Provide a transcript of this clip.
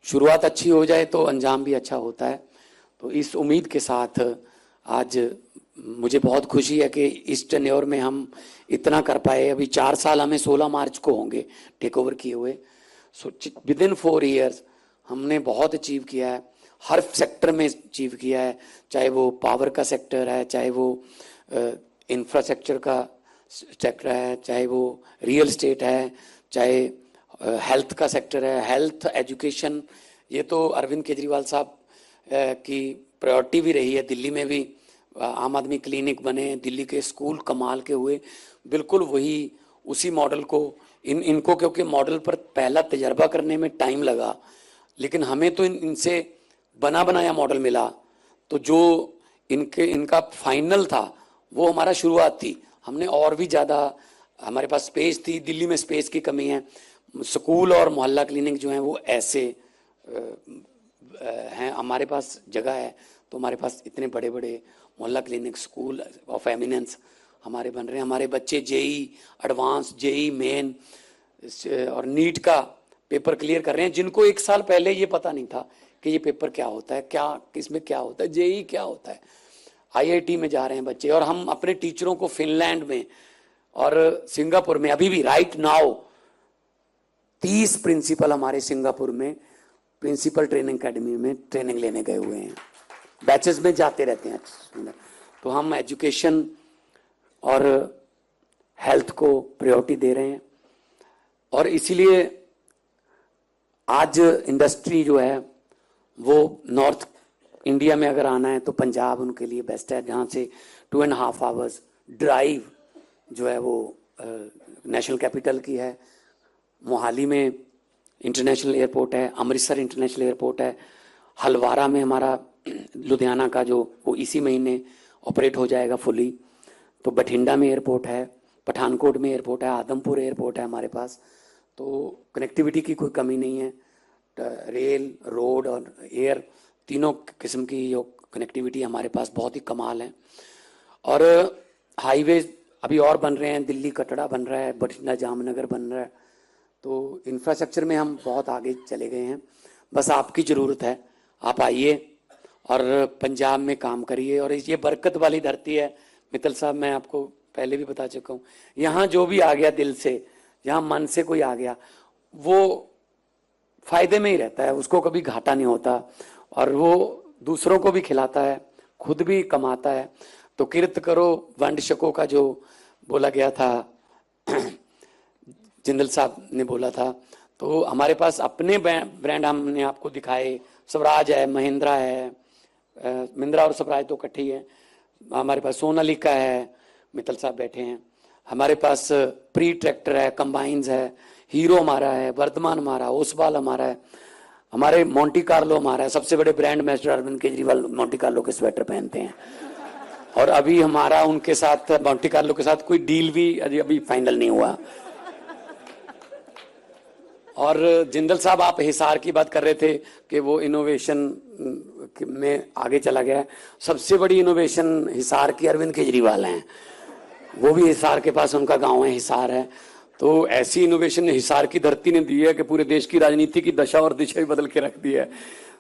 शुरुआत अच्छी हो जाए तो अंजाम भी अच्छा होता है। तो इस उम्मीद के साथ आज मुझे बहुत खुशी है कि इस टेन्योर में हम इतना कर पाए। अभी 4 साल हमें 16 मार्च को होंगे टेक ओवर किए हुए। सो विद इन 4 ईयर्स हमने बहुत अचीव किया है, हर सेक्टर में अचीव किया है, चाहे वो पावर का सेक्टर है, चाहे वो इंफ्रास्ट्रक्चर का सेक्टर है, चाहे वो रियल एस्टेट है, चाहे हेल्थ का सेक्टर है, हेल्थ एजुकेशन। ये तो अरविंद केजरीवाल साहब की प्रायोरिटी भी रही है। दिल्ली में भी आम आदमी क्लिनिक बने, दिल्ली के स्कूल कमाल के हुए, बिल्कुल वही उसी मॉडल को इनको क्योंकि मॉडल पर पहला तजर्बा करने में टाइम लगा, लेकिन हमें तो इनसे बना बनाया मॉडल मिला। तो जो इनका फाइनल था वो हमारा शुरुआत थी। हमने और भी ज़्यादा, हमारे पास स्पेस थी, दिल्ली में स्पेस की कमी है। स्कूल और मोहल्ला क्लिनिक जो हैं वो ऐसे हैं, हमारे पास जगह है तो हमारे पास इतने बड़े बड़े मोहल्ला क्लिनिक, स्कूल ऑफ एमिनेंस हमारे बन रहे हैं। हमारे बच्चे जेई एडवांस, जेई मेन और नीट का पेपर क्लियर कर रहे हैं, जिनको 1 साल पहले ये पता नहीं था कि ये पेपर क्या होता है, क्या इसमें क्या होता है, जेई क्या होता है। आईआईटी में जा रहे हैं बच्चे। और हम अपने टीचरों को फिनलैंड में और सिंगापुर में अभी भी राइट नाउ 30 प्रिंसिपल हमारे सिंगापुर में प्रिंसिपल ट्रेनिंग अकेडमी में ट्रेनिंग लेने गए हुए हैं, बैचेस में जाते रहते हैं। तो हम एजुकेशन और हेल्थ को प्रायोरिटी दे रहे हैं। और इसीलिए आज इंडस्ट्री जो है वो नॉर्थ इंडिया में अगर आना है तो पंजाब उनके लिए बेस्ट है, जहाँ से 2.5 आवर्स ड्राइव जो है वो नेशनल कैपिटल की है। मोहाली में इंटरनेशनल एयरपोर्ट है, अमृतसर इंटरनेशनल एयरपोर्ट है, हलवारा में हमारा लुधियाना का जो वो इसी महीने ऑपरेट हो जाएगा फुली। तो बठिंडा में एयरपोर्ट है, पठानकोट में एयरपोर्ट है, आदमपुर एयरपोर्ट है हमारे पास। तो कनेक्टिविटी की कोई कमी नहीं है। रेल, रोड और एयर तीनों किस्म की जो कनेक्टिविटी हमारे पास बहुत ही कमाल है। और हाईवे अभी और बन रहे हैं, दिल्ली कटड़ा बन रहा है, बठिंडा जामनगर बन रहा है। तो इंफ्रास्ट्रक्चर में हम बहुत आगे चले गए हैं। बस आपकी ज़रूरत है, आप आइए और पंजाब में काम करिए। और ये बरकत वाली धरती है मित्तल साहब, मैं आपको पहले भी बता चुका हूँ। यहाँ जो भी आ गया दिल से, जहाँ मन से कोई आ गया, वो फायदे में ही रहता है, उसको कभी घाटा नहीं होता और वो दूसरों को भी खिलाता है, खुद भी कमाता है। तो किरत करो वंड शको का जो बोला गया था, जिंदल साहब ने बोला था। तो हमारे पास अपने ब्रांड हमने आपको दिखाए, स्वराज है, महिंद्रा है, महिंद्रा और स्वराज तो इकट्ठी है। हमारे पास सोनालिका है, मित्तल साहब बैठे हैं। हमारे पास प्री ट्रैक्टर है, कंबाइंस है, हीरो हमारा है, वर्धमान हमारा, ओसवाल हमारा है, हमारे मोंटी कार्लो हमारा है। सबसे बड़े brand ambassador Arvind Kejriwal Monte Carlo के स्वेटर पहनते हैं। और अभी हमारा उनके साथ, मोंटी कार्लो के साथ कोई डील भी अभी फाइनल नहीं हुआ। और जिंदल साहब, आप हिसार की बात कर रहे थे कि वो इनोवेशन में आगे चला गया है। सबसे बड़ी इनोवेशन हिसार की अरविंद केजरीवाल हैं। वो भी हिसार के पास उनका गांव है, हिसार है। तो ऐसी इनोवेशन हिसार की धरती ने दी है कि पूरे देश की राजनीति की दशा और दिशा भी बदल के रख दी है।